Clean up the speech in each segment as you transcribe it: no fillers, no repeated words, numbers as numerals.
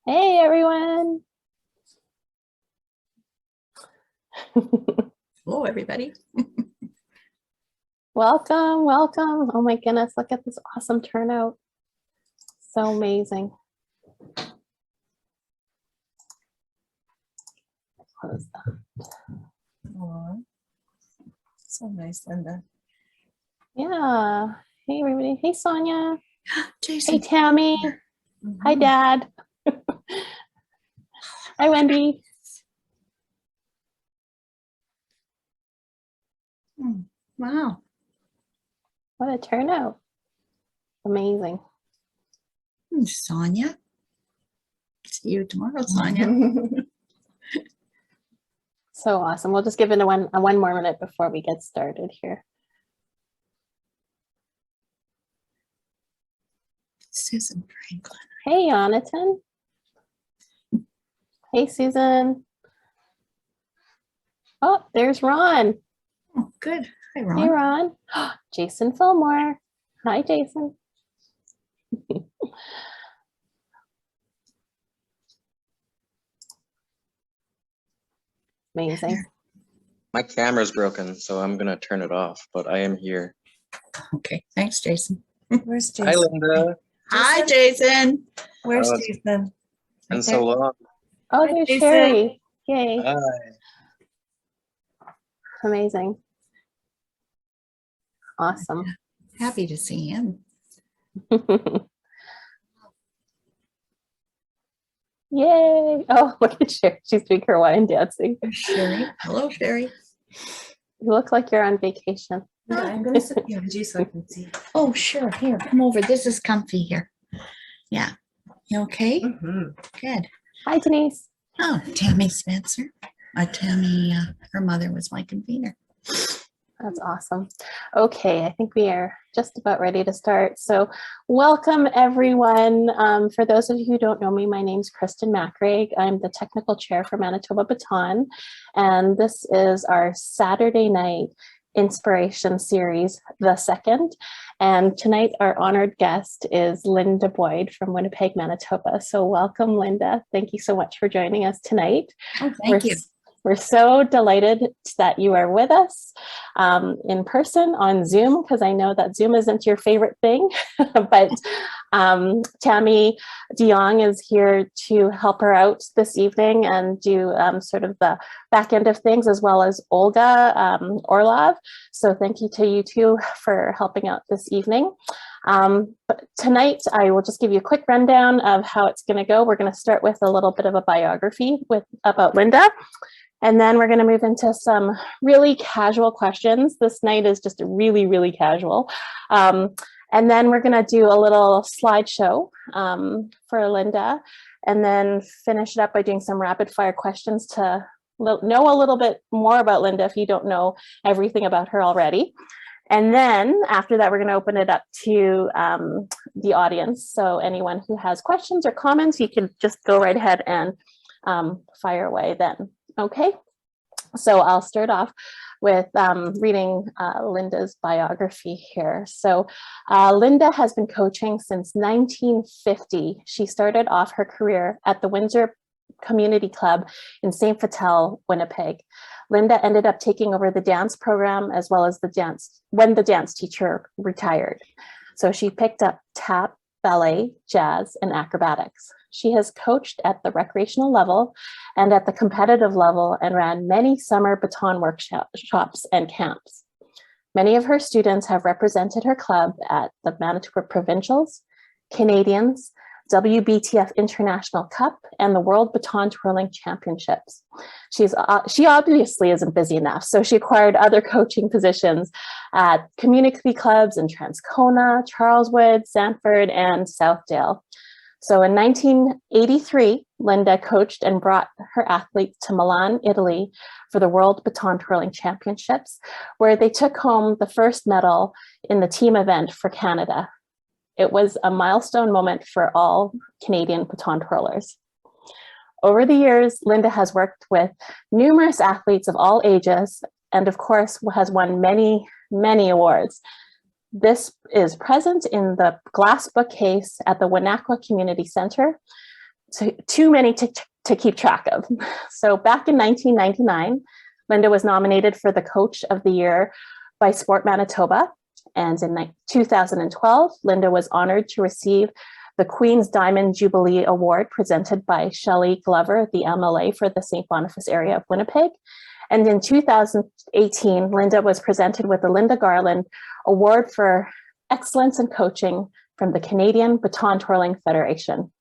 Hey, everyone. Hello, everybody. Welcome, welcome. Oh my goodness, look at this awesome turnout. So amazing. Close that. Aw, so nice, Linda. Yeah. Hey, everybody. Hey, Sonia. Jason. Hey, Tammy. Hi, Dad. Hi, Wendy. Wow. What a turnout. Amazing. Sonia. See you tomorrow, Sonia. So awesome. We'll just give it a one more minute before we get started here. Susan Franklin. Hey, Jonathan. Hey, Susan. Oh, there's Ron. Oh, good. Hi, Ron. Hey, Ron. Jason Fillmore. Hi, Jason. Amazing. My camera's broken, so I'm gonna turn it off, but I am here. Okay, thanks, Jason. Where's Jason? Hi, Linda. Hi, Jason. Where's Oh, Jason? And Right so long. Oh, Hi, there's Jason. Sherry. Yay. Hi. Amazing. Awesome. Happy to see him. Yay. Oh, look at Sherry. She's doing Hawaiian dancing. There's Sherry. Hello, Sherry. You look like you're on vacation. Yeah, I'm gonna sit behind you so I can see. Oh, sure. Here, come over. This is comfy here. Yeah. You okay? Good. Hi, Denise. Oh, Tammy Spencer. Tammy, her mother was my convener. That's awesome. Okay, I think we are just about ready to start. So welcome, everyone. For those of you who don't know me, my name's Kristen Macraig. I'm the technical chair for Manitoba Baton, and this is our Saturday night inspiration series, the second. And tonight, our honored guest is Linda Boyd from Winnipeg, Manitoba. So welcome, Linda. Thank you so much for joining us tonight. Oh, thank you. We're so delighted that you are with us in person on Zoom, because I know that Zoom isn't your favorite thing, but Tammy DeYoung is here to help her out this evening and do sort of the back end of things, as well as Olga Orlov. So thank you to you two for helping out this evening. But tonight, I will just give you a quick rundown of how it's going to go. We're going to start with a little bit of a biography about Linda. And then we're going to move into some really casual questions. This night is just really, really casual. And then we're going to do a little slideshow for Linda, and then finish it up by doing some rapid fire questions to know a little bit more about Linda if you don't know everything about her already. And then after that, we're going to open it up to the audience. So anyone who has questions or comments, you can just go right ahead and fire away then. Okay, so I'll start off with reading Linda's biography here. So Linda has been coaching since 1950. She started off her career at the Windsor Community Club in St. Vital, Winnipeg. Linda ended up taking over the dance program as well as the dance when the dance teacher retired. So she picked up tap, ballet, jazz, and acrobatics. She has coached at the recreational level and at the competitive level and ran many summer baton workshops and camps. Many of her students have represented her club at the Manitoba Provincials, Canadians, WBTF International Cup, and the World Baton Twirling Championships. She obviously isn't busy enough, so she acquired other coaching positions at community clubs in Transcona, Charleswood, Sanford, and Southdale. So in 1983, Linda coached and brought her athletes to Milan, Italy for the World Baton Twirling Championships, where they took home the first medal in the team event for Canada. It was a milestone moment for all Canadian baton twirlers. Over the years, Linda has worked with numerous athletes of all ages, and of course has won many, many awards. This is present in the glass bookcase at the Winnequa Community Center. too many to keep track of. So back in 1999, Linda was nominated for the Coach of the Year by Sport Manitoba. And in 2012, Linda was honored to receive the Queen's Diamond Jubilee Award presented by Shelley Glover, the MLA for the St. Boniface area of Winnipeg. And in 2018, Linda was presented with the Linda Garland Award for Excellence in Coaching from the Canadian Baton Twirling Federation.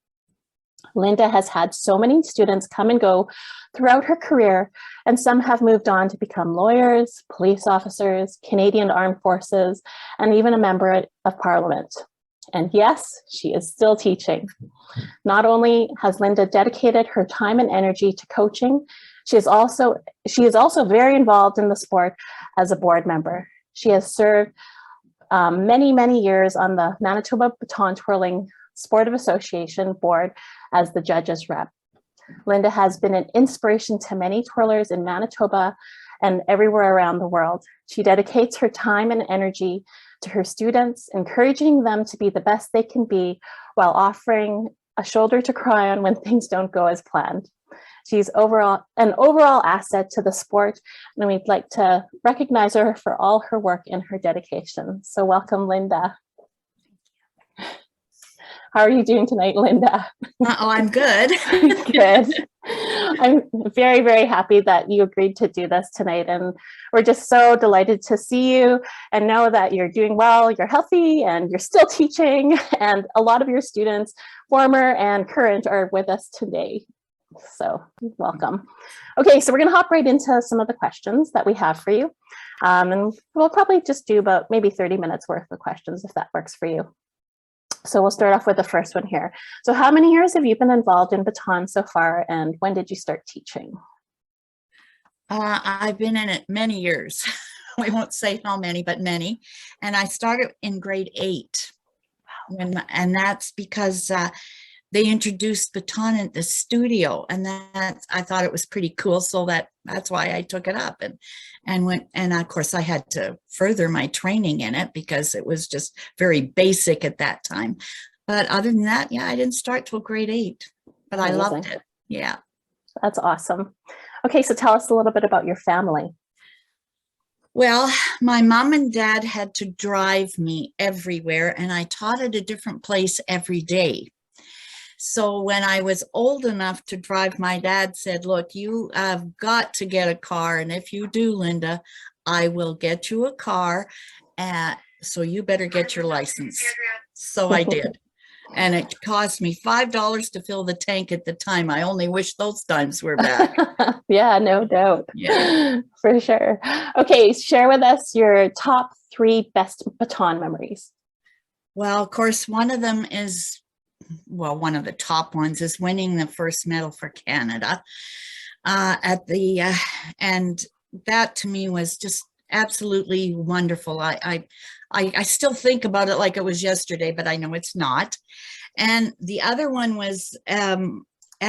Linda has had so many students come and go throughout her career, and some have moved on to become lawyers, police officers, Canadian Armed Forces, and even a member of Parliament. And yes, she is still teaching. Not only has Linda dedicated her time and energy to coaching, she is also very involved in the sport as a board member. She has served many years on the Manitoba Baton Twirling Sportive Association board as the judges rep. Linda has been an inspiration to many twirlers in Manitoba and everywhere around the world. She dedicates her time and energy to her students, encouraging them to be the best they can be while offering a shoulder to cry on when things don't go as planned. She's an overall asset to the sport, and we'd like to recognize her for all her work and her dedication. So welcome, Linda. How are you doing tonight, Linda? Oh, I'm good. Good. I'm very happy that you agreed to do this tonight. And we're just so delighted to see you and know that you're doing well, you're healthy, and you're still teaching. And a lot of your students, former and current, are with us today. So welcome. Okay, so we're going to hop right into some of the questions that we have for you. And we'll probably just do about maybe 30 minutes worth of questions if that works for you. So we'll start off with the first one here. So how many years have you been involved in baton so far, and when did you start teaching? I've been in it many years. We won't say how many, but many. And I started in grade 8. And that's because they introduced baton at the studio, and I thought it was pretty cool. So that's why I took it up and went. And of course I had to further my training in it because it was just very basic at that time. But other than that, yeah, I didn't start till grade 8, but I loved it. Yeah. That's awesome. Okay, so tell us a little bit about your family. Well, my mom and dad had to drive me everywhere, and I taught at a different place every day. So when I was old enough to drive, my dad said, look, you have got to get a car. And if you do, Linda, I will get you a car. So you better get your license. So I did. And it cost me $5 to fill the tank at the time. I only wish those times were back. Yeah, no doubt. Yeah. For sure. Okay, share with us your top 3 best baton memories. Well, of course, one of them is, one of the top ones is winning the first medal for Canada and that to me was just absolutely wonderful. I still think about it like it was yesterday, but I know it's not. And the other one was at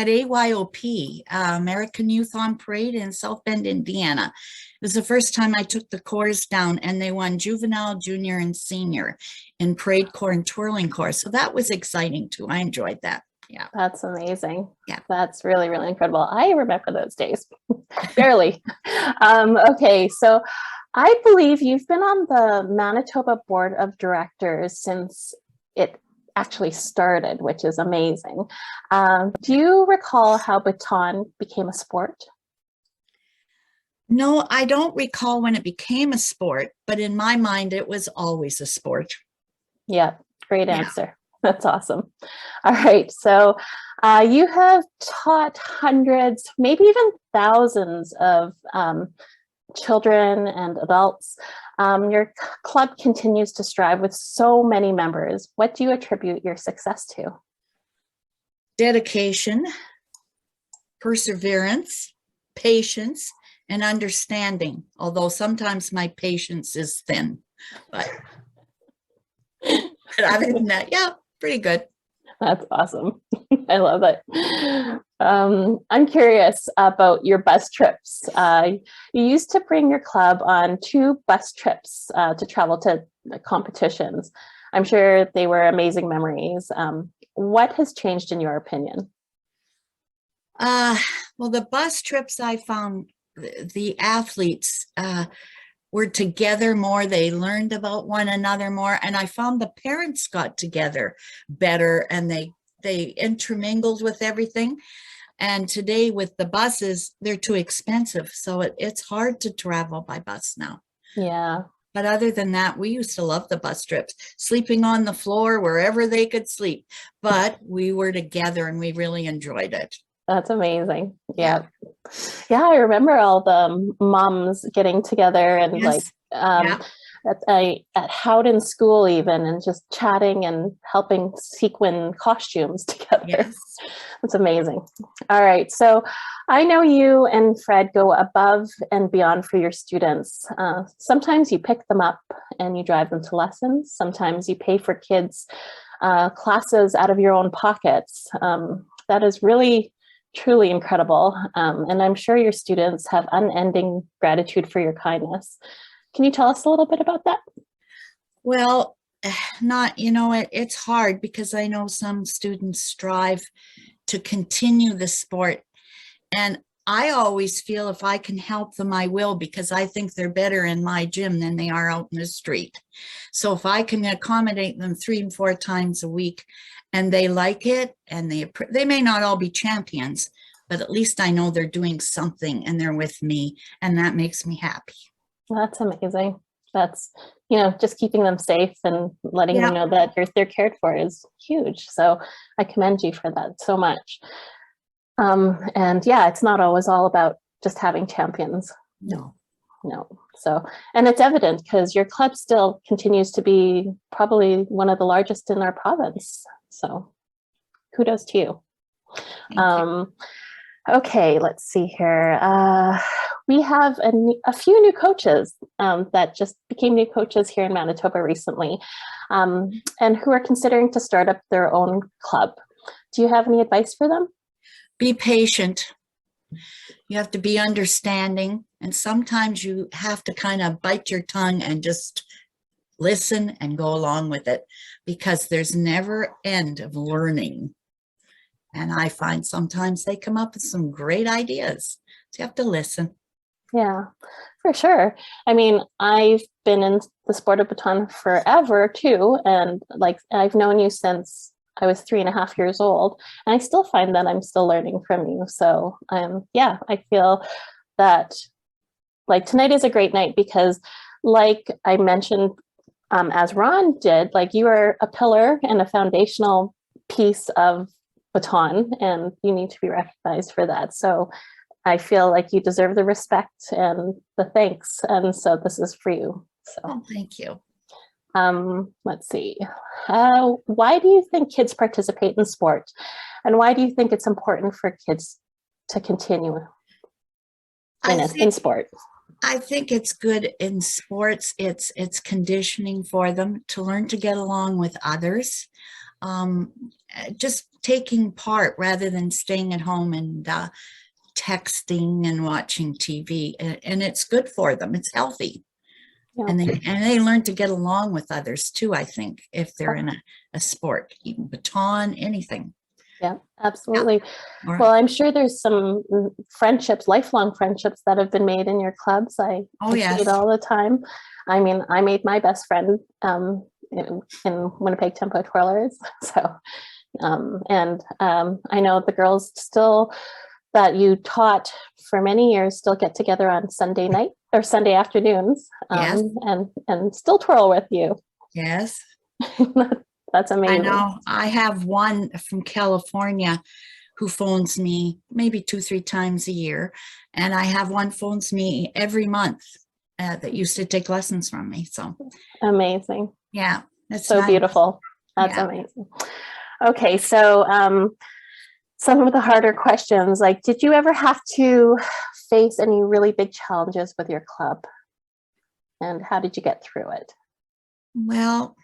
AYOP, American Youth on Parade in South Bend, Indiana. It was the first time I took the corps down, and they won juvenile, junior, and senior in parade corps and twirling corps. So that was exciting too. I enjoyed that. Yeah. That's amazing. Yeah. That's really incredible. I remember those days. Barely. Okay, so I believe you've been on the Manitoba Board of Directors since it actually started, which is amazing. Do you recall how baton became a sport? No, I don't recall when it became a sport, but in my mind, it was always a sport. Yeah, great answer. That's awesome. All right, so you have taught hundreds, maybe even thousands of children and adults. Your club continues to strive with so many members. What do you attribute your success to? Dedication, perseverance, patience, and understanding, although sometimes my patience is thin. But other than that, yeah, pretty good. That's awesome. I love it. I'm curious about your bus trips. You used to bring your club on 2 bus trips to travel to competitions. I'm sure they were amazing memories. What has changed in your opinion? Uh, well, the bus trips I found the athletes were together more. They learned about one another more, and I found the parents got together better, and they intermingled with everything. And today with the buses, they're too expensive, so it's hard to travel by bus now. Yeah, But other than that, we used to love the bus trips, sleeping on the floor wherever they could sleep. But we were together and we really enjoyed it. that's amazing. Yeah. Yeah, I remember all the moms getting together and like Yes. um, Yeah. at Howden School even, and just chatting and helping sequin costumes together. Yes. That's amazing. All right, so I know you and Fred go above and beyond for your students. Sometimes you pick them up and you drive them to lessons. Sometimes you pay for kids' classes out of your own pockets. That is really truly incredible. And I'm sure your students have unending gratitude for your kindness. Can you tell us a little bit about that? Well, not, it's hard because I know some students strive to continue the sport. And I always feel if I can help them, I will, because I think they're better in my gym than they are out in the street. So if I can accommodate them 3 and 4 times a week and they like it, and they may not all be champions, but at least I know they're doing something and they're with me, and that makes me happy. That's amazing. That's, just keeping them safe and letting them know that they're cared for is huge. So I commend you for that so much. And yeah, it's not always all about just having champions. No. So, and it's evident because your club still continues to be probably one of the largest in our province. So kudos to you. Thank you. Okay, let's see here. We have a few new coaches that just became new coaches here in Manitoba recently, and who are considering to start up their own club. Do you have any advice for them? Be patient. You have to be understanding, and sometimes you have to kind of bite your tongue and just listen and go along with it, because there's never end of learning. And I find sometimes they come up with some great ideas. So you have to listen. Yeah, for sure. I mean, I've been in the sport of baton forever too. And like, I've known you since I was 3.5 years old. And I still find that I'm still learning from you. So yeah, I feel that like tonight is a great night because like I mentioned, as Ron did, like you are a pillar and a foundational piece of baton, and you need to be recognized for that. So I feel like you deserve the respect and the thanks. And so this is for you. So thank you. Let's see. Why do you think kids participate in sport? And why do you think it's important for kids to continue in sport? I think it's good in sports. It's conditioning for them to learn to get along with others. Just taking part rather than staying at home and texting and watching TV. And it's good for them. It's healthy. Yeah. And they learn to get along with others too, I think, if they're in a sport, even baton, anything. Yeah, absolutely. Yeah. Well, I'm sure there's some friendships, lifelong friendships that have been made in your clubs. I see it all the time. I mean, I made my best friend in Winnipeg Tempo Twirlers. So, I know the girls still that you taught for many years still get together on Sunday night or Sunday afternoons and still twirl with you. Yes. That's amazing. I know. I have one from California who phones me maybe 2-3 times a year. And I have one phones me every month that used to take lessons from me. So amazing. Yeah. That's so nice. Beautiful. That's amazing. Okay. So some of the harder questions, like, did you ever have to face any really big challenges with your club? And how did you get through it? Well,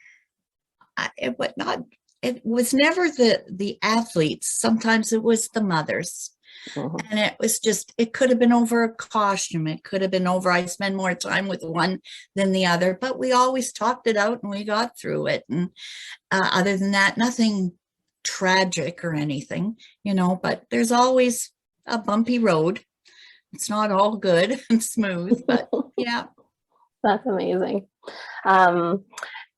it was never the athletes. Sometimes it was the mothers. Mm-hmm. And it was just, it could have been over a costume. It could have been over, I spend more time with one than the other, but we always talked it out and we got through it. And other than that, nothing tragic or anything, but there's always a bumpy road. It's not all good and smooth, but yeah. That's amazing. Yeah,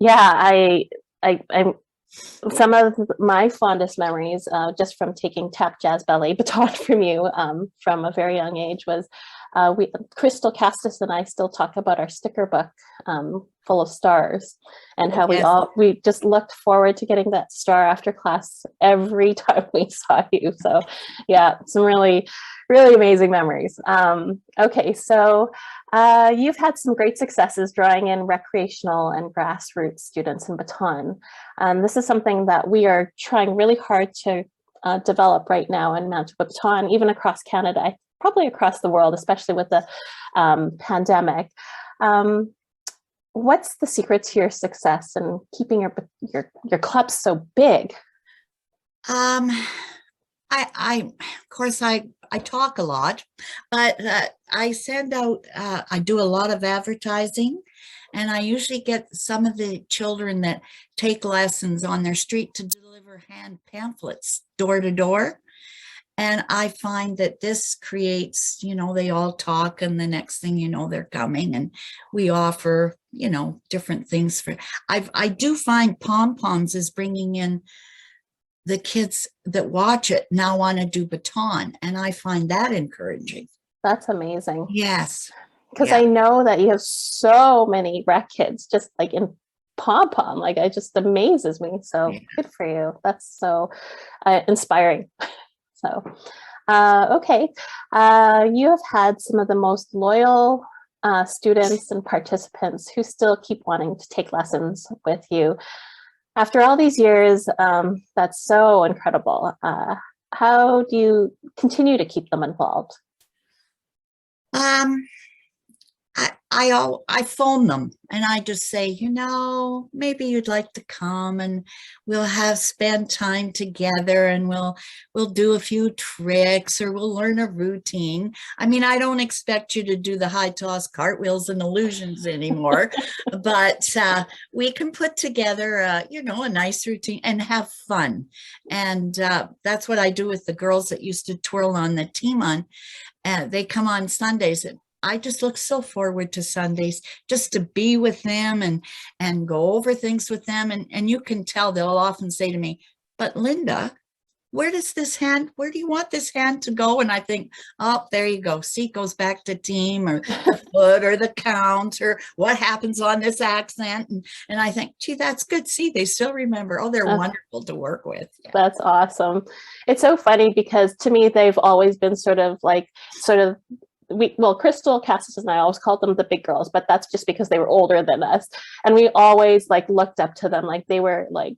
I'm some of my fondest memories, just from taking tap jazz ballet baton from you, from a very young age, was Crystal Castus and I still talk about our sticker book, full of stars, and how Yes. we just looked forward to getting that star after class every time we saw you. So yeah, some really, really amazing memories. Okay, so you've had some great successes drawing in recreational and grassroots students in Baton. This is something that we are trying really hard to develop right now in Manitoba Baton, even across Canada, probably across the world, especially with the pandemic. What's the secret to your success and keeping your club so big? Of course, I talk a lot, but I send out, I do a lot of advertising, and I usually get some of the children that take lessons on their street to deliver hand pamphlets door to door. And I find that this creates, they all talk, and the next thing you know, they're coming, and we offer, different things for, I do find Pom Poms is bringing in the kids that watch it now want to do baton, and I find that encouraging. That's amazing. Yes. Because Yeah. I know that you have so many rec kids just like in pom pom, like it just amazes me. So good for you. That's so inspiring. So okay, you have had some of the most loyal students and participants who still keep wanting to take lessons with you. After all these years, that's so incredible. How do you continue to keep them involved? I phone them and I just say, maybe you'd like to come and we'll spend time together, and we'll do a few tricks, or we'll learn a routine. I mean, I don't expect you to do the high toss, cartwheels, and illusions anymore, but we can put together a nice routine and have fun. And that's what I do with the girls that used to twirl on the team on. They come on Sundays, and I just look so forward to Sundays just to be with them and go over things with them. And you can tell they'll often say to me, but Linda, where do you want this hand to go? And I think, oh, there you go. See, it goes back to team, or the foot, or the count, or what happens on this accent. And I think, gee, that's good. See, they still remember. Oh, they're wonderful to work with. Yeah. That's awesome. It's so funny because to me, they've always been Crystal, Cassis, and I always called them the big girls, but that's just because they were older than us. And we always looked up to them, like they were like,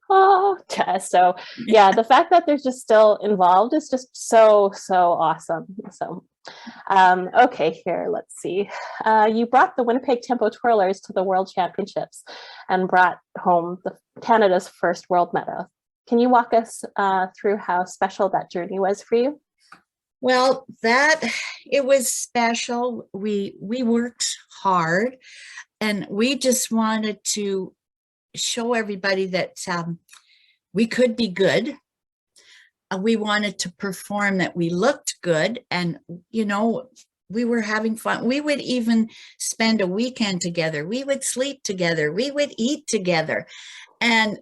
oh, so yeah, the fact that they're just still involved is just so awesome. So okay, here, let's see. You brought the Winnipeg Tempo Twirlers to the World Championships and brought home Canada's first world medal. Can you walk us through how special that journey was for you? Well, it was special. We worked hard, and we just wanted to show everybody that we could be good. We wanted to perform that we looked good, and we were having fun. We would even spend a weekend together. We would sleep together. We would eat together, and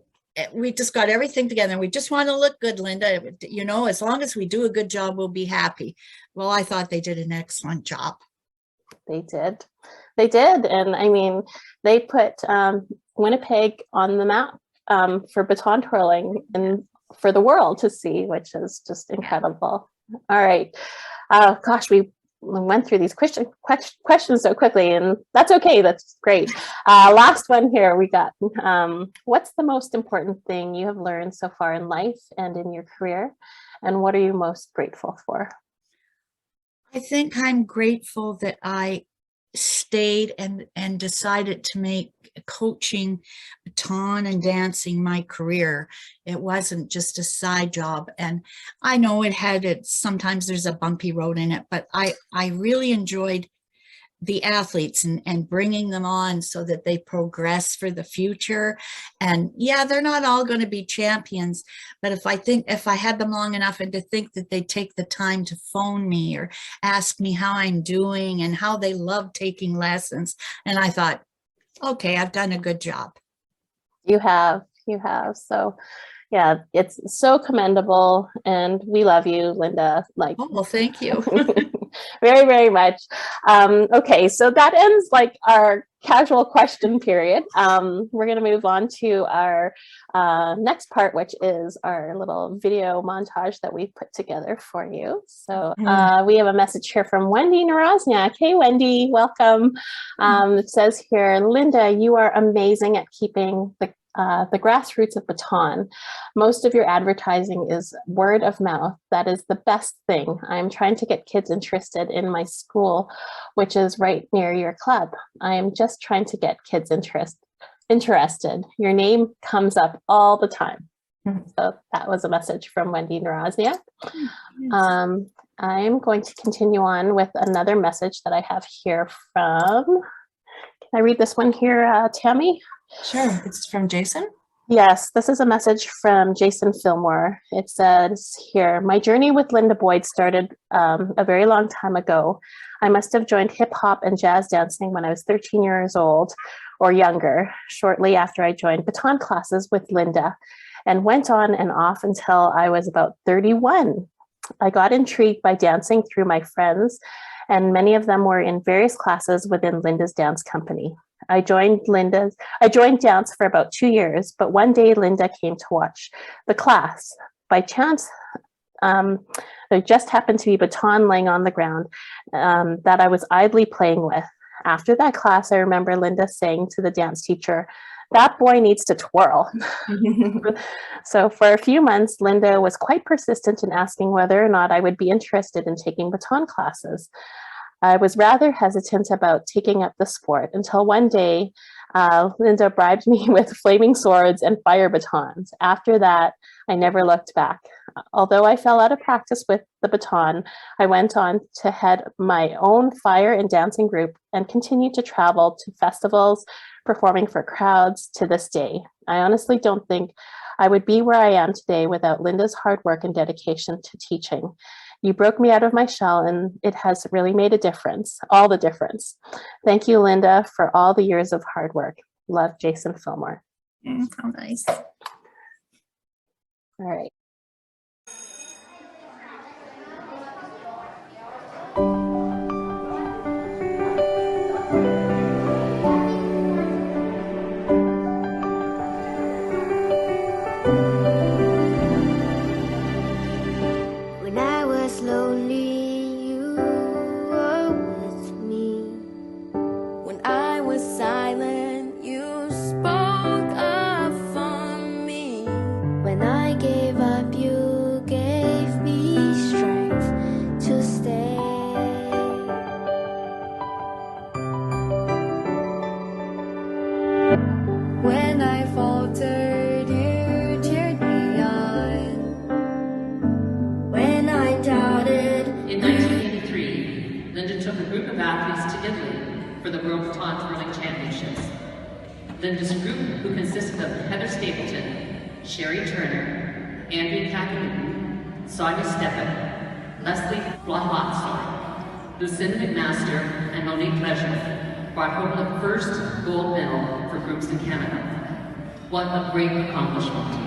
we just got everything together. And we just want to look good, Linda. As long as we do a good job, we'll be happy. Well, I thought they did an excellent job. They did. And I mean, they put Winnipeg on the map for baton twirling and for the world to see, which is just incredible. All right. Gosh, we went through these questions so quickly, and that's okay. That's great. Last one here we got. What's the most important thing you have learned so far in life and in your career? And what are you most grateful for? I think I'm grateful that I stayed and decided to make coaching, baton, and dancing my career. It wasn't just a side job. And I know sometimes there's a bumpy road in it, but I really enjoyed the athletes and bringing them on so that they progress for the future. And yeah, they're not all going to be champions, but if I had them long enough and to think that they take the time to phone me or ask me how I'm doing and how they love taking lessons, and I thought, okay, I've done a good job. You have. So yeah, it's so commendable, and we love you, Linda. Like, Oh, well, thank you. very, very much. Okay, so that ends like our casual question period. We're going to move on to our next part, which is our little video montage that we've put together for you. So we have a message here from Wendy Narozniak. Hey, Wendy, welcome. It says here, Linda, you are amazing at keeping the grassroots of Baton. Most of your advertising is word of mouth. That is the best thing. I'm trying to get kids interested in my school, which is right near your club. I am just trying to get kids interested. Your name comes up all the time. So that was a message from Wendy Narozniak. I'm going to continue on with another message that I have here from, can I read this one here, Tammy? Sure. It's from Jason. Yes, this is a message from Jason Fillmore. It says here, my journey with Linda Boyd started a very long time ago. I must have joined hip hop and jazz dancing when I was 13 years old or younger, shortly after I joined baton classes with Linda, and went on and off until I was about 31. I got intrigued by dancing through my friends, and many of them were in various classes within Linda's dance company. I joined dance for about 2 years, but one day Linda came to watch the class. By chance, there just happened to be baton laying on the ground that I was idly playing with. After that class, I remember Linda saying to the dance teacher, "That boy needs to twirl." So for a few months, Linda was quite persistent in asking whether or not I would be interested in taking baton classes. I was rather hesitant about taking up the sport until one day, Linda bribed me with flaming swords and fire batons. After that, I never looked back. Although I fell out of practice with the baton, I went on to head my own fire and dancing group and continued to travel to festivals, performing for crowds to this day. I honestly don't think I would be where I am today without Linda's hard work and dedication to teaching. You broke me out of my shell, and it has really made a difference, all the difference. Thank you, Linda, for all the years of hard work. Love, Jason Fillmore. How nice. All right. When I was lonely, you were with me. When I was silent, you spoke up for me. When I gave up, you gave me strength to stay. When I faltered, you cheered me on. When I doubted. In 1983, Linda took a group of athletes to Italy for the World Baton Twirling Championships. Linda's group, who consisted of Heather Stapleton, Sherry Turner, Andrea Kakamitten, Sonia Steppen, Leslie Blahatzer, Lucinda McMaster, and Monique Leisure, brought home the first gold medal for groups in Canada. What a great accomplishment.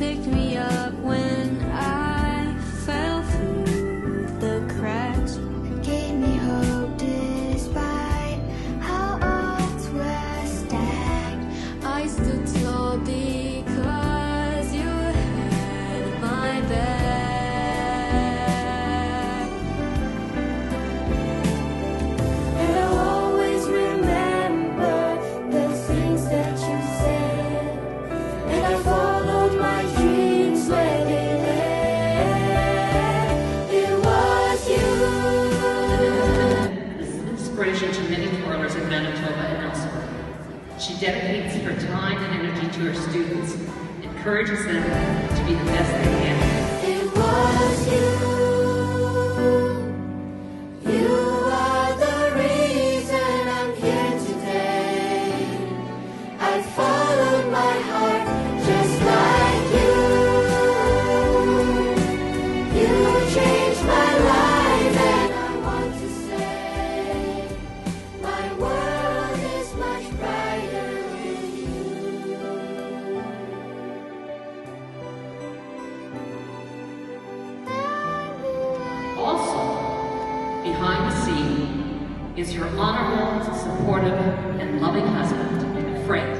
picked me up when I fell through the cracks. It gave me hope despite how odds were stacked. I stood tall because you had my back. And I'll always remember the things that you said. And I followed my dreams where they led. It was you. This is an inspiration to many twirlers in Manitoba and elsewhere. She dedicates her time and energy to her students, encourages them to be the best they can. It was you. You are the reason I'm here today. I followed my heart just like you. You changed my life, and I want to say my world is much brighter with you. Also, behind the scene is your honorable, supportive, and loving husband and friend.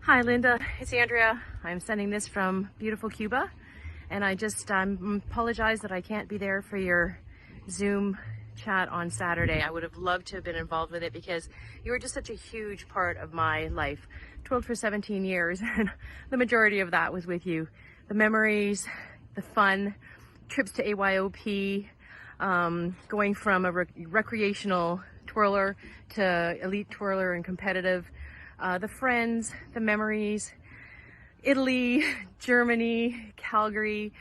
Hi, Linda. It's Andrea. I'm sending this from beautiful Cuba. And I just apologize that I can't be there for your Zoom chat on Saturday. I would have loved to have been involved with it because you were just such a huge part of my life. Twirled for 17 years, and the majority of that was with you. The memories, the fun, trips to AYOP, going from a recreational twirler to elite twirler and competitive. The friends, the memories, Italy, Germany, Calgary,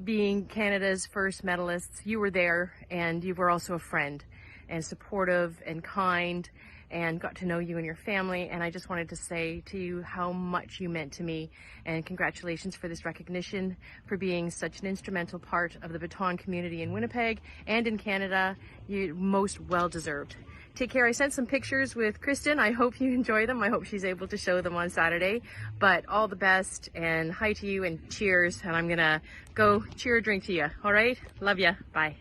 being Canada's first medalists. You were there, and you were also a friend and supportive and kind, and got to know you and your family. And I just wanted to say to you how much you meant to me, and congratulations for this recognition, for being such an instrumental part of the baton community in Winnipeg and in Canada. You're most well deserved. Take care. I sent some pictures with Kristen. I hope you enjoy them. I hope she's able to show them on Saturday. But all the best, and hi to you, and cheers. And I'm gonna go cheer a drink to you. All right? Love ya. Bye.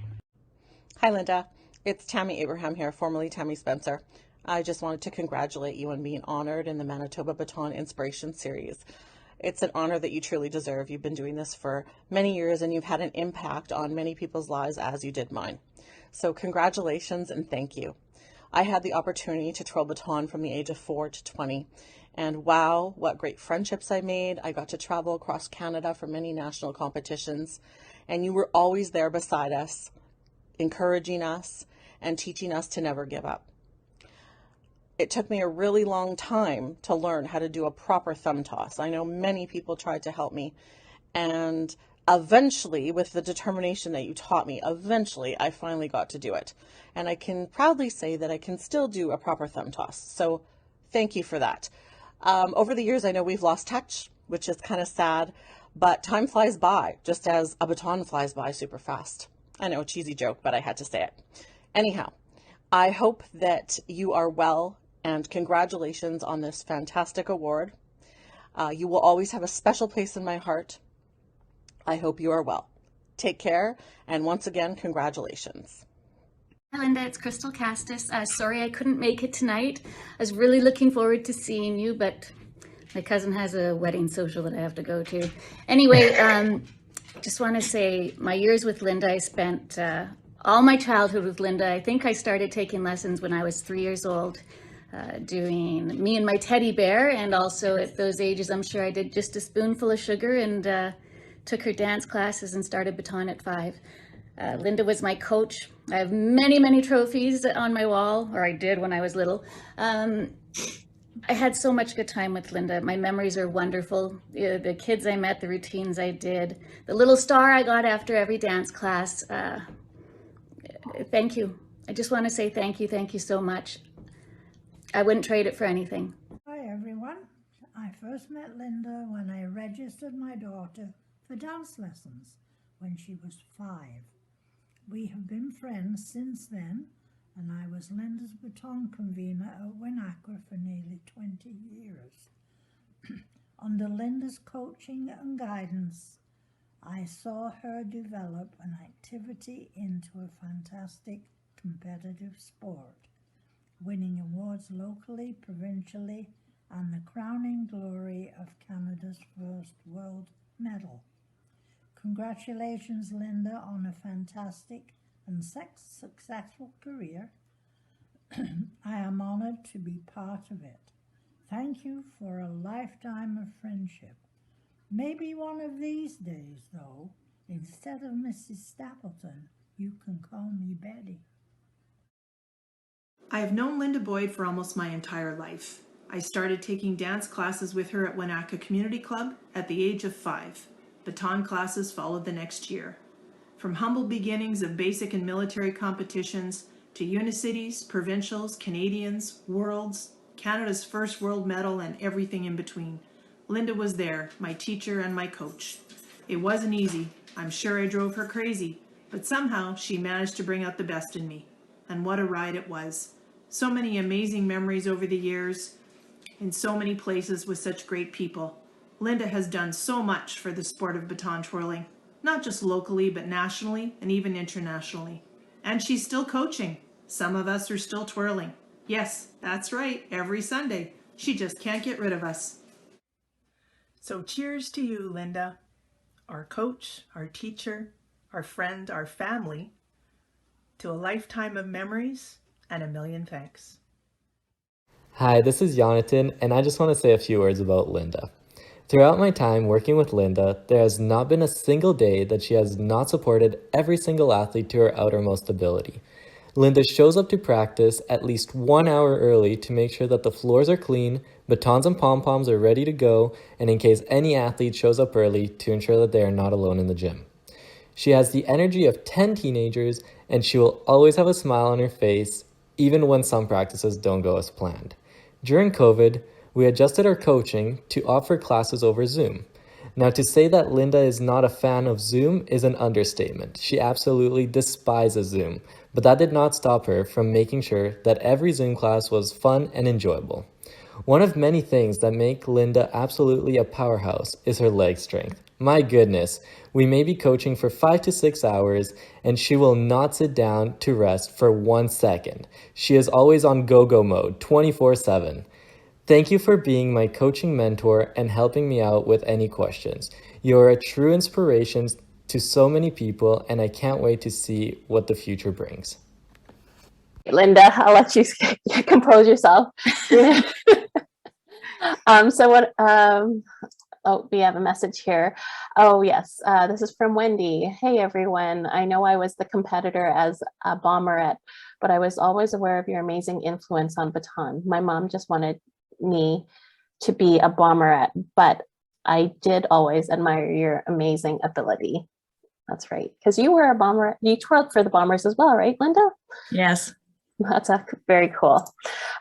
Hi, Linda. It's Tammy Abraham here, formerly Tammy Spencer. I just wanted to congratulate you on being honored in the Manitoba Baton Inspiration Series. It's an honor that you truly deserve. You've been doing this for many years, and you've had an impact on many people's lives as you did mine. So congratulations and thank you. I had the opportunity to twirl baton from the age of 4 to 20, and wow, what great friendships I made. I got to travel across Canada for many national competitions, and you were always there beside us, encouraging us and teaching us to never give up. It took me a really long time to learn how to do a proper thumb toss. I know many people tried to help me, and eventually, with the determination that you taught me, eventually I finally got to do it. And I can proudly say that I can still do a proper thumb toss. So thank you for that. Over the years, I know we've lost touch, which is kind of sad, but time flies by, just as a baton flies by super fast. I know, a cheesy joke, but I had to say it. Anyhow, I hope that you are well, and congratulations on this fantastic award. You will always have a special place in my heart. I hope you are well. Take care, and once again, congratulations. Hi Linda, it's Crystal Castis. Sorry I couldn't make it tonight. I was really looking forward to seeing you, but my cousin has a wedding social that I have to go to. Anyway, just want to say my years with Linda, I spent all my childhood with Linda. I think I started taking lessons when I was 3 years old, doing Me and My Teddy Bear, and also at those ages I'm sure I did Just a Spoonful of Sugar, and took her dance classes and started baton at 5. Linda was my coach. I have many, many trophies on my wall, or I did when I was little. I had so much good time with Linda. My memories are wonderful. The kids I met, the routines I did, the little star I got after every dance class. Thank you. I just want to say thank you so much. I wouldn't trade it for anything. Hi everyone. I first met Linda when I read registered my daughter for dance lessons when she was 5. We have been friends since then, and I was Linda's baton convener at Winacra for nearly 20 years. Under Linda's coaching and guidance, I saw her develop an activity into a fantastic competitive sport, winning awards locally, provincially, and the crowning glory of Canada's first world medal. Congratulations, Linda, on a fantastic and successful career. I am honored to be part of it. Thank you for a lifetime of friendship. Maybe one of these days, though, instead of Mrs. Stapleton, you can call me Betty. I have known Linda Boyd for almost my entire life. I started taking dance classes with her at Winacra Community Club at the age of 5. Baton classes followed the next year. From humble beginnings of basic and military competitions to Unicities, Provincials, Canadians, Worlds, Canada's first world medal, and everything in between, Linda was there, my teacher and my coach. It wasn't easy. I'm sure I drove her crazy, but somehow she managed to bring out the best in me. And what a ride it was. So many amazing memories over the years, in so many places with such great people. Linda has done so much for the sport of baton twirling, not just locally, but nationally and even internationally. And she's still coaching. Some of us are still twirling. Yes, that's right, every Sunday. She just can't get rid of us. So cheers to you, Linda, our coach, our teacher, our friend, our family, to a lifetime of memories and a million thanks. Hi, this is Jonathan, and I just want to say a few words about Linda. Throughout my time working with Linda, there has not been a single day that she has not supported every single athlete to her outermost ability. Linda shows up to practice at least 1 hour early to make sure that the floors are clean, batons and pom-poms are ready to go, and in case any athlete shows up early, to ensure that they are not alone in the gym. She has the energy of 10 teenagers, and she will always have a smile on her face, even when some practices don't go as planned. During COVID, we adjusted our coaching to offer classes over Zoom. Now, to say that Linda is not a fan of Zoom is an understatement. She absolutely despises Zoom, but that did not stop her from making sure that every Zoom class was fun and enjoyable. One of many things that make Linda absolutely a powerhouse is her leg strength. My goodness, we may be coaching for 5 to 6 hours and she will not sit down to rest for 1 second. She is always on go-go mode 24/7. Thank you for being my coaching mentor and helping me out with any questions. You're a true inspiration to so many people, and I can't wait to see what the future brings. Linda, I'll let you compose yourself. Oh, we have a message here. Oh, yes. This is from Wendy. Hey, everyone. I know I was the competitor as a bomberette, but I was always aware of your amazing influence on baton. My mom just wanted me to be a bomberette, but I did always admire your amazing ability. That's right. Because you were a bomberette. You twirled for the Bombers as well, right, Linda? Yes. That's very cool.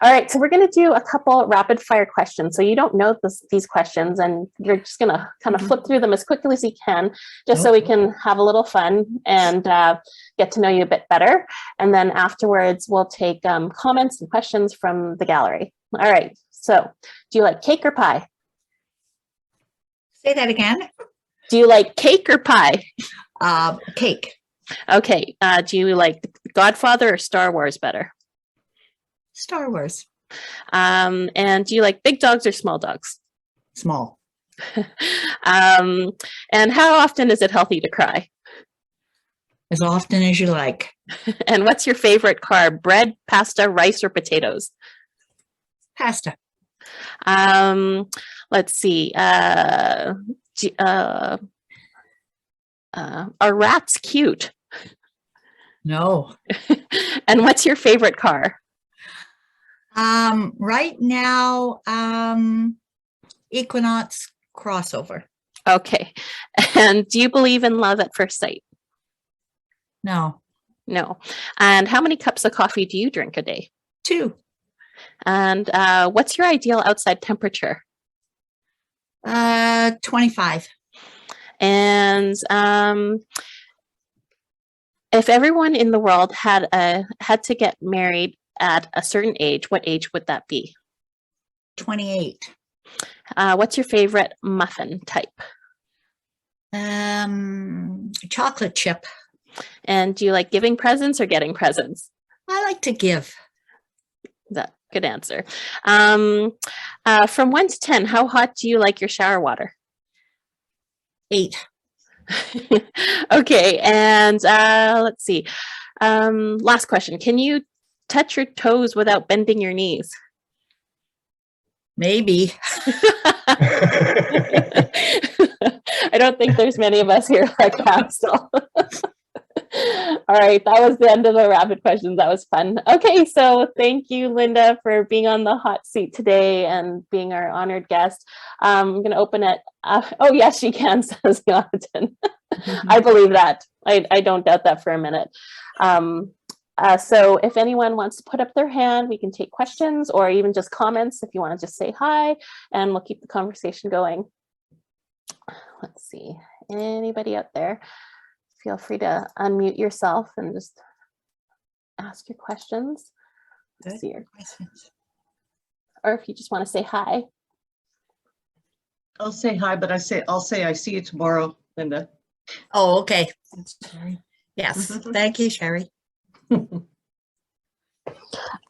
All right, so we're going to do a couple rapid fire questions. So you don't know these questions, and you're just going to kind of flip through them as quickly as you can, just so we can have a little fun and get to know you a bit better. And then afterwards, we'll take comments and questions from the gallery. All right, so do you like cake or pie? Say that again. Do you like cake or pie? Cake. Okay, do you like Godfather or Star Wars better? Star Wars. And do you like big dogs or small dogs? Small. And how often is it healthy to cry? As often as you like. And what's your favorite carb? Bread, pasta, rice, or potatoes? Pasta. Let's see. Are rats cute? No. And what's your favorite car? Right now, Equinox crossover. Okay. And do you believe in love at first sight? No. No. And how many cups of coffee do you drink a day? 2. And what's your ideal outside temperature? 25. And if everyone in the world had to get married at a certain age, what age would that be? 28. What's your favorite muffin type? Chocolate chip. And do you like giving presents or getting presents? I like to give. That good answer. From 1 to 10, how hot do you like your shower water? 8. Okay, and let's see. Last question. Can you touch your toes without bending your knees? Maybe. I don't think there's many of us here like that still. All right, that was the end of the rapid questions. That was fun. Okay, so thank you, Linda, for being on the hot seat today and being our honored guest. I'm going to open it. Oh, yes, she can, says Jonathan. I believe that. I don't doubt that for a minute. So if anyone wants to put up their hand, we can take questions or even just comments if you want to just say hi, and we'll keep the conversation going. Let's see. Anybody out there? Feel free to unmute yourself and just ask your questions. Good. See your questions. Or if you just want to say hi. I'll say hi, but I'll say I see you tomorrow, Linda. Oh, okay. Yes. Thank you, Sherry.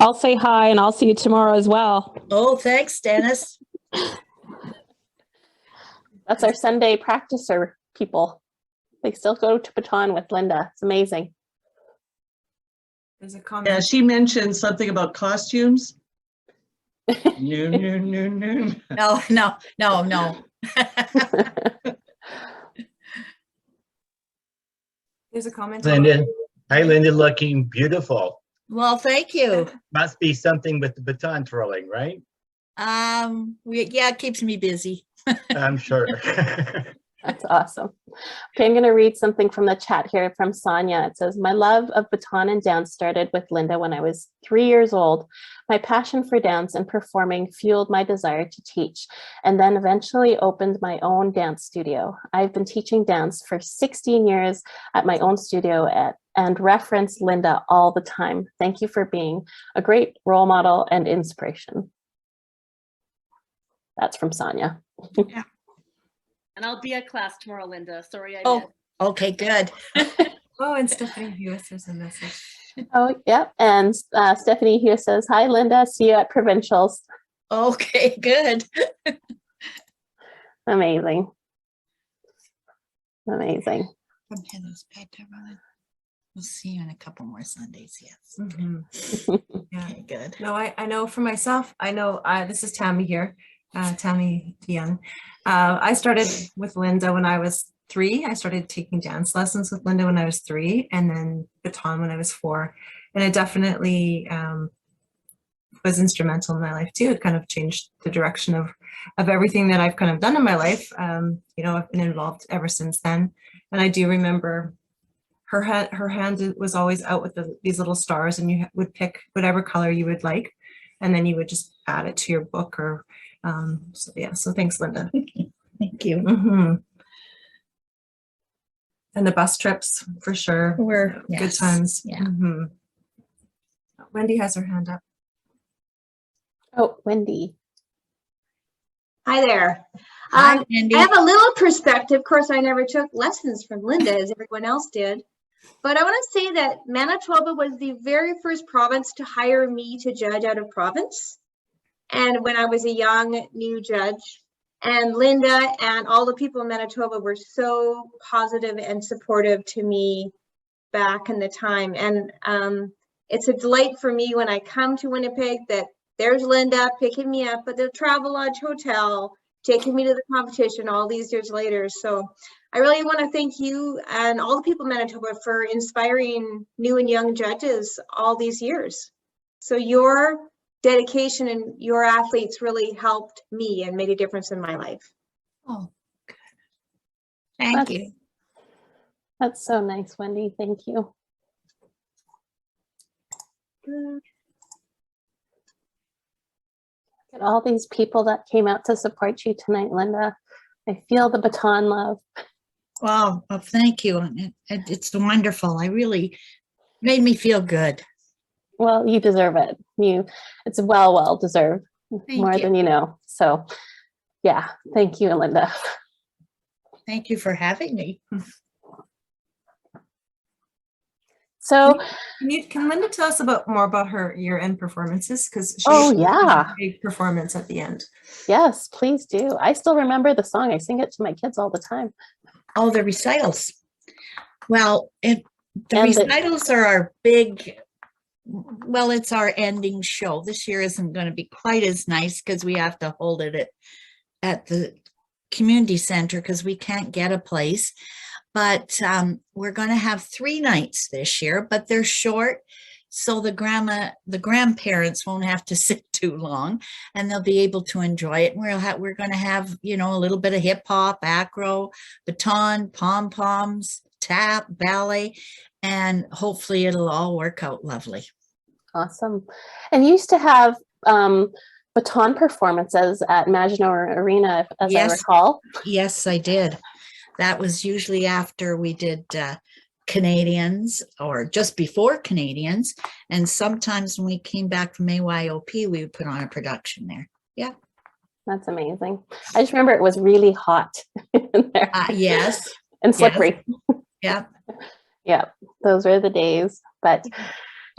I'll say hi and I'll see you tomorrow as well. Oh, thanks, Dennis. That's our Sunday practicer people. They still go to Baton with Linda. It's amazing. There's a comment. Yeah, she mentioned something about costumes. No. No. There's a comment. Linda. Hi, Linda, looking beautiful. Well, thank you. Must be something with the baton twirling, right? Yeah, it keeps me busy. I'm sure. That's awesome. Okay, I'm going to read something from the chat here from Sonia. It says, my love of baton and dance started with Linda when I was 3 years old. My passion for dance and performing fueled my desire to teach, and then eventually opened my own dance studio. I've been teaching dance for 16 years at my own studio and reference Linda all the time. Thank you for being a great role model and inspiration. That's from Sonia. Yeah. And I'll be at class tomorrow, Linda. Sorry I missed. Okay, good. Oh, and Stephanie Hughes has a message. Oh, yeah. And Stephanie Hughes says, hi, Linda. See you at provincials. Okay, good. Amazing. Amazing. From Heather's back to Ryan. We'll see you in a couple more Sundays, yes. Yeah. Okay, good. No, I know for myself, I know this is Tammy here, Tammy Young. I started with Linda when I was 3. I started taking dance lessons with Linda when I was 3, and then baton when I was 4. And it definitely was instrumental in my life too. It kind of changed the direction of everything that I've kind of done in my life. You know, I've been involved ever since then. And I do remember her hand was always out with these little stars, and you would pick whatever color you would like, and then you would just add it to your book or so yeah. So thanks, Linda. Thank you. And the bus trips for sure were good times. Yeah. Wendy has her hand up. Oh, Wendy. Hi there. Hi, Wendy. I have a little perspective. Of course, I never took lessons from Linda as everyone else did. But I want to say that Manitoba was the very first province to hire me to judge out of province. And when I was a young new judge, and Linda and all the people in Manitoba were so positive and supportive to me back in the time. And it's a delight for me when I come to Winnipeg that there's Linda picking me up at the Travelodge Hotel, taking me to the competition all these years later. So I really want to thank you and all the people in Manitoba for inspiring new and young judges all these years. So your dedication and your athletes really helped me and made a difference in my life. Oh, good. Thank you. That's so nice, Wendy. Thank you. Good. Look at all these people that came out to support you tonight, Linda. I feel the baton love. Well, thank you. It's wonderful. I really made me feel good. Well, you deserve it. It's well deserved, more than you know. So yeah, thank you, Linda. Thank you for having me. So can Linda tell us more about her year-end performances? Because she yeah, a big performance at the end. Yes, please do. I still remember the song. I sing it to my kids all the time. Oh, the recitals. Well, the recitals are our big, well, it's our ending show. This year isn't going to be quite as nice because we have to hold it at the community center because we can't get a place. But we're going to have 3 nights this year, but they're short. So the grandparents won't have to sit too long and they'll be able to enjoy it. And we're going to have, a little bit of hip hop, acro, baton, pom-poms, tap, ballet, and hopefully it'll all work out lovely. Awesome. And you used to have baton performances at Maginot Arena, as I recall. Yes, I did. That was usually after we did Canadians or just before Canadians. And sometimes when we came back from AYOP, we would put on a production there. Yeah. That's amazing. I just remember it was really hot in there. Yes. And slippery. Yeah. Yeah. Those were the days. But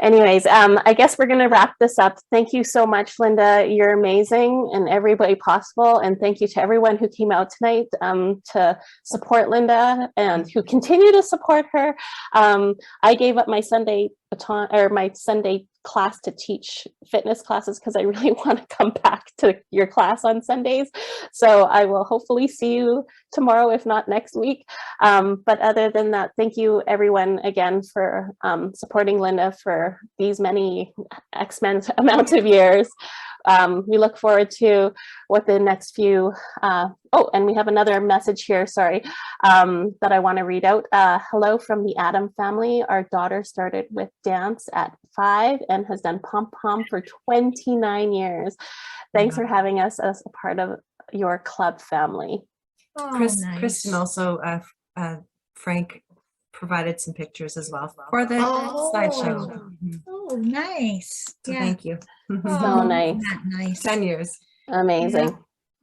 anyways, I guess we're going to wrap this up. Thank you so much, Linda. You're amazing in every way possible. And thank you to everyone who came out tonight to support Linda and who continue to support her. I gave up my Sunday baton or my Sunday class to teach fitness classes because I really want to come back to your class on Sundays. So I will hopefully see you tomorrow, if not next week. But other than that, thank you everyone again for supporting Linda for these many amount of years. We look forward to what the next few, and we have another message here, sorry, that I want to read out. Hello from the Adam family. Our daughter started with dance at 5 and has done pom-pom for 29 years. Thanks for having us as a part of your club family. Oh, nice. Kristen also, Frank provided some pictures as well for the slideshow. Oh, nice. So thank you. So nice. Nice. 10 years. Amazing. Yeah.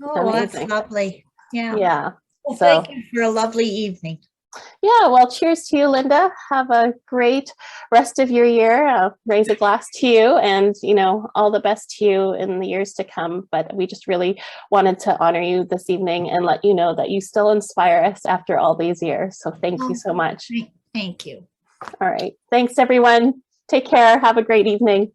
Oh, amazing. That's lovely. Yeah. Yeah. Well, thank you for a lovely evening. Yeah, well, cheers to you, Linda. Have a great rest of your year. Raise a glass to you and, all the best to you in the years to come. But we just really wanted to honor you this evening and let you know that you still inspire us after all these years. So thank you so much. Thank you. All right. Thanks, everyone. Take care. Have a great evening.